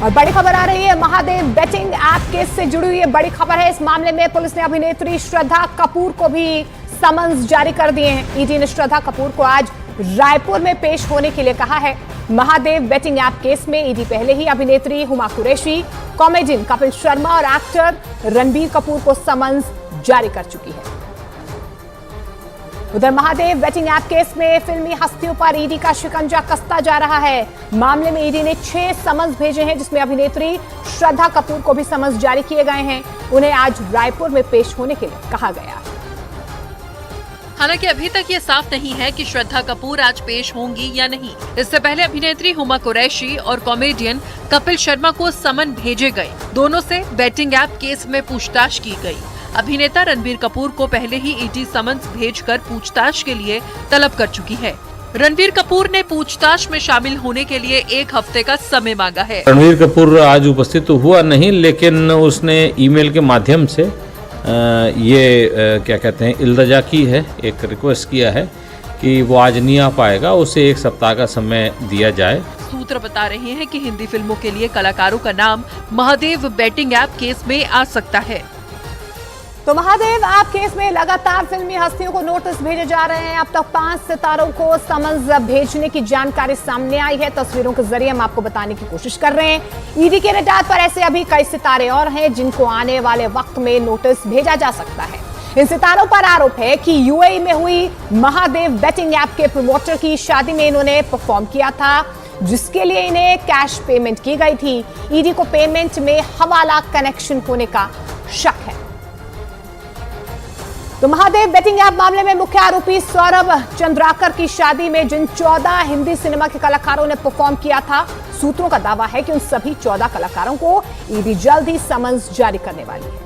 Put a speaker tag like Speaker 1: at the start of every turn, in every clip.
Speaker 1: और बड़ी खबर आ रही है महादेव बेटिंग ऐप केस से जुड़ी हुई बड़ी खबर है। इस मामले में पुलिस ने अभिनेत्री श्रद्धा कपूर को भी समन्स जारी कर दिए हैं। ईडी ने श्रद्धा कपूर को आज रायपुर में पेश होने के लिए कहा है। महादेव बेटिंग ऐप केस में ईडी पहले ही अभिनेत्री हुमा कुरैशी, कॉमेडियन कपिल शर्मा और एक्टर रणबीर कपूर को समन्स जारी कर चुकी है। उधर महादेव बेटिंग ऐप केस में फिल्मी हस्तियों पर ईडी का शिकंजा कसता जा रहा है। मामले में ईडी ने 6 समन्स भेजे हैं, जिसमें अभिनेत्री श्रद्धा कपूर को भी समन्स जारी किए गए हैं। उन्हें आज रायपुर में पेश होने के लिए कहा गया है।
Speaker 2: हालांकि अभी तक ये साफ नहीं है कि श्रद्धा कपूर आज पेश होंगी या नहीं। इससे पहले अभिनेत्री हुमा कुरैशी और कॉमेडियन कपिल शर्मा को समन भेजे गए। दोनों से बेटिंग ऐप केस में पूछताछ की गई। अभिनेता रणबीर कपूर को पहले ही ईडी समन्स भेजकर पूछताछ के लिए तलब कर चुकी है। रणबीर कपूर ने पूछताछ में शामिल होने के लिए 1 हफ्ते का समय मांगा है।
Speaker 3: रणबीर कपूर आज उपस्थित तो हुआ नहीं, लेकिन उसने ईमेल के माध्यम से क्या कहते हैं इल्तजा की है, एक रिक्वेस्ट किया है कि वो आज नहीं आ पाएगा, उसे 1 सप्ताह का समय दिया जाए।
Speaker 2: सूत्र बता रहे हैं कि हिंदी फिल्मों के लिए कलाकारों का नाम महादेव बेटिंग ऐप केस में आ सकता है।
Speaker 1: तो महादेव ऐप केस में लगातार फिल्मी हस्तियों को नोटिस भेजे जा रहे हैं। अब तक 5 सितारों को समन्स भेजने की जानकारी सामने आई है। तस्वीरों के जरिए हम आपको बताने की कोशिश कर रहे हैं। ईडी के रडार पर ऐसे अभी कई सितारे और हैं जिनको आने वाले वक्त में नोटिस भेजा जा सकता है। इन सितारों पर आरोप है कि यूएई में हुई महादेव बेटिंग ऐप के प्रमोटर की शादी में इन्होंने परफॉर्म किया था, जिसके लिए इन्हें कैश पेमेंट की गई थी। ईडी को पेमेंट में हवाला कनेक्शन होने का शक है। तो महादेव बेटिंग ऐप मामले में मुख्य आरोपी सौरभ चंद्राकर की शादी में जिन 14 हिंदी सिनेमा के कलाकारों ने परफॉर्म किया था, सूत्रों का दावा है कि उन सभी 14 कलाकारों को ईडी जल्द ही समन्स जारी करने वाली है।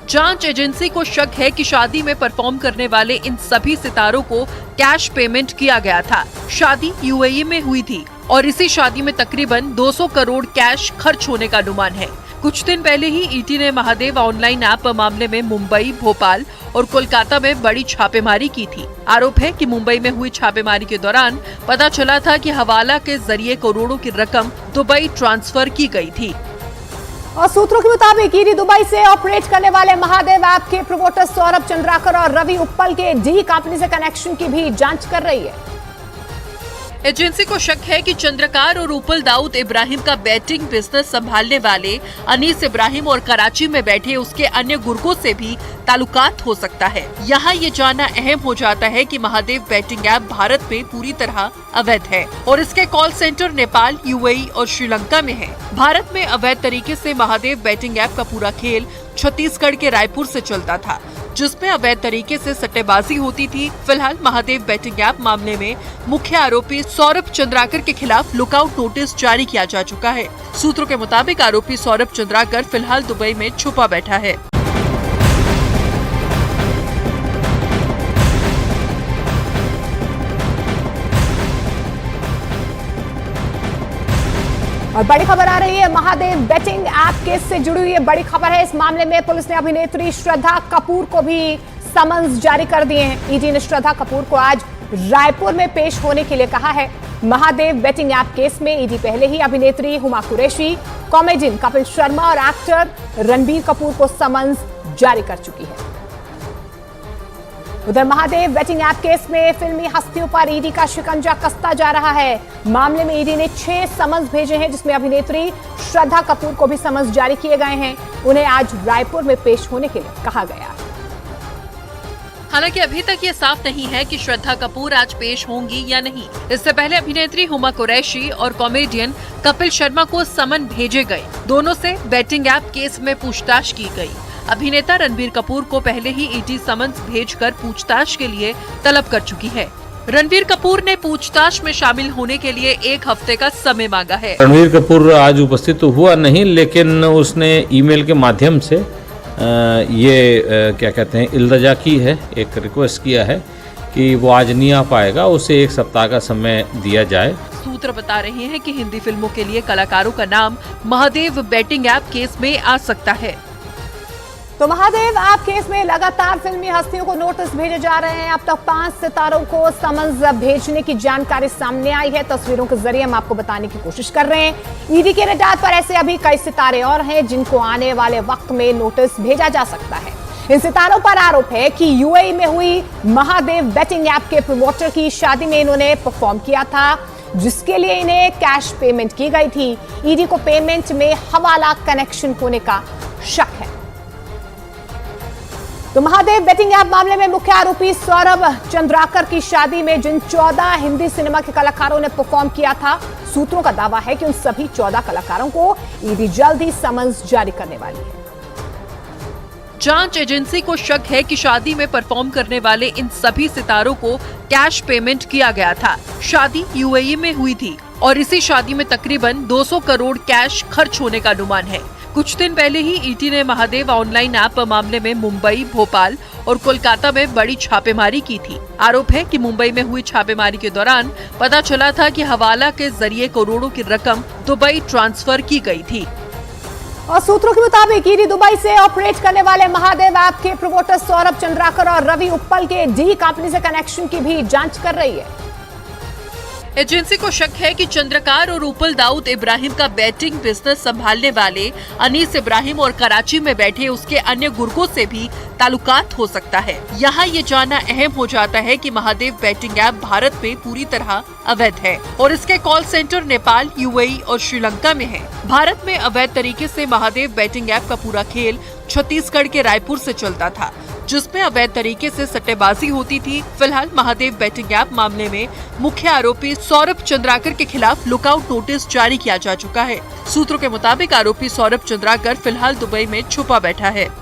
Speaker 2: जांच एजेंसी को शक है कि शादी में परफॉर्म करने वाले इन सभी सितारों को कैश पेमेंट किया गया था। शादी यूएई में हुई थी और इसी शादी में तकरीबन 200 करोड़ कैश खर्च होने का अनुमान है। कुछ दिन पहले ही ईडी ने महादेव ऑनलाइन ऐप मामले में मुंबई, भोपाल और कोलकाता में बड़ी छापेमारी की थी। आरोप है कि मुंबई में हुई छापेमारी के दौरान पता चला था कि हवाला के जरिए करोड़ों की रकम दुबई ट्रांसफर की गई थी।
Speaker 1: और सूत्रों के मुताबिक ईडी दुबई से ऑपरेट करने वाले महादेव ऐप के प्रमोटर सौरभ चंद्राकर और रवि उप्पल के डी कंपनी से कनेक्शन की भी जांच कर रही है।
Speaker 2: एजेंसी को शक है कि चंद्रकार और उपल दाऊद इब्राहिम का बैटिंग बिजनेस संभालने वाले अनीस इब्राहिम और कराची में बैठे उसके अन्य गुर्गों से भी ताल्लुकात हो सकता है। यहाँ ये जानना अहम हो जाता है कि महादेव बैटिंग ऐप भारत में पूरी तरह अवैध है और इसके कॉल सेंटर नेपाल, यूएई और श्रीलंका में है। भारत में अवैध तरीके से महादेव बैटिंग ऐप का पूरा खेल छत्तीसगढ़ के रायपुर से चलता था, जिसमें अवैध तरीके से सट्टेबाजी होती थी। फिलहाल महादेव बैटिंग ऐप मामले में मुख्य आरोपी सौरभ चंद्राकर के खिलाफ लुकआउट नोटिस जारी किया जा चुका है। सूत्रों के मुताबिक आरोपी सौरभ चंद्राकर फिलहाल दुबई में छुपा बैठा है।
Speaker 1: और बड़ी खबर आ रही है महादेव बेटिंग ऐप केस से जुड़ी हुई बड़ी खबर है। इस मामले में पुलिस ने अभिनेत्री श्रद्धा कपूर को भी समन्स जारी कर दिए हैं। ईडी ने श्रद्धा कपूर को आज रायपुर में पेश होने के लिए कहा है। महादेव बेटिंग ऐप केस में ईडी पहले ही अभिनेत्री हुमा कुरैशी, कॉमेडियन कपिल शर्मा और एक्टर रणबीर कपूर को समन्स जारी कर चुकी है। उधर महादेव बेटिंग ऐप केस में फिल्मी हस्तियों पर ईडी का शिकंजा कसता जा रहा है। मामले में ईडी ने 6 समन्स भेजे हैं, जिसमें अभिनेत्री श्रद्धा कपूर को भी समन्स जारी किए गए हैं। उन्हें आज रायपुर में पेश होने के लिए कहा गया है।
Speaker 2: हालांकि अभी तक ये साफ नहीं है कि श्रद्धा कपूर आज पेश होंगी या नहीं। इससे पहले अभिनेत्री हुमा कुरैशी और कॉमेडियन कपिल शर्मा को समन भेजे गए। दोनों से बेटिंग ऐप केस में पूछताछ की गई। अभिनेता रणबीर कपूर को पहले ही ईडी समन्स भेजकर पूछताछ के लिए तलब कर चुकी है। रणबीर कपूर ने पूछताछ में शामिल होने के लिए 1 हफ्ते का समय मांगा है।
Speaker 3: रणबीर कपूर आज उपस्थित तो हुआ नहीं, लेकिन उसने ईमेल के माध्यम से क्या कहते हैं इल्तजा की है, एक रिक्वेस्ट किया है कि वो आज नहीं आ पाएगा, उसे 1 सप्ताह का समय दिया जाए।
Speaker 2: सूत्र बता रहे हैं कि हिंदी फिल्मों के लिए कलाकारों का नाम महादेव बेटिंग ऐप केस में आ सकता है।
Speaker 1: तो महादेव आप केस में लगातार फिल्मी हस्तियों को नोटिस भेजे जा रहे हैं। अब तक 5 सितारों को समन्स भेजने की जानकारी सामने आई है। तस्वीरों के जरिए हम आपको बताने की कोशिश कर रहे हैं। ईडी के रडार पर ऐसे अभी कई सितारे और हैं जिनको आने वाले वक्त में नोटिस भेजा जा सकता है। इन सितारों पर आरोप है कि यूएई में हुई महादेव बेटिंग ऐप के प्रमोटर की शादी में इन्होंने परफॉर्म किया था, जिसके लिए इन्हें कैश पेमेंट की गई थी। ईडी को पेमेंट में हवाला कनेक्शन होने का शक है। तो महादेव बेटिंग ऐप मामले में मुख्य आरोपी सौरभ चंद्राकर की शादी में जिन 14 हिंदी सिनेमा के कलाकारों ने परफॉर्म किया था, सूत्रों का दावा है कि उन सभी 14 कलाकारों को ईडी जल्द ही समन्स जारी करने वाली है।
Speaker 2: जांच एजेंसी को शक है कि शादी में परफॉर्म करने वाले इन सभी सितारों को कैश पेमेंट किया गया था। शादी यूएई में हुई थी और इसी शादी में तकरीबन 200 करोड़ कैश खर्च होने का अनुमान है। कुछ दिन पहले ही ईडी ने महादेव ऑनलाइन ऐप मामले में मुंबई, भोपाल और कोलकाता में बड़ी छापेमारी की थी। आरोप है कि मुंबई में हुई छापेमारी के दौरान पता चला था कि हवाला के जरिए करोड़ों की रकम दुबई ट्रांसफर की गई थी।
Speaker 1: और सूत्रों के मुताबिक ईडी दुबई से ऑपरेट करने वाले महादेव ऐप के प्रमोटर सौरभ चंद्राकर और रवि उप्पल के डी कंपनी से कनेक्शन की भी जांच कर रही है।
Speaker 2: एजेंसी को शक है कि चंद्रकार और उपल दाऊद इब्राहिम का बैटिंग बिजनेस संभालने वाले अनीस इब्राहिम और कराची में बैठे उसके अन्य गुर्गों से भी ताल्लुकात हो सकता है। यहाँ ये जानना अहम हो जाता है कि महादेव बैटिंग ऐप भारत में पूरी तरह अवैध है और इसके कॉल सेंटर नेपाल, यूएई और श्रीलंका में है। भारत में अवैध तरीके से महादेव बैटिंग ऐप का पूरा खेल छत्तीसगढ़ के रायपुर से चलता था, जिसमें अवैध तरीके से सट्टेबाजी होती थी। फिलहाल महादेव बैटिंग ऐप मामले में मुख्य आरोपी सौरभ चंद्राकर के खिलाफ लुकआउट नोटिस जारी किया जा चुका है। सूत्रों के मुताबिक आरोपी सौरभ चंद्राकर फिलहाल दुबई में छुपा बैठा है।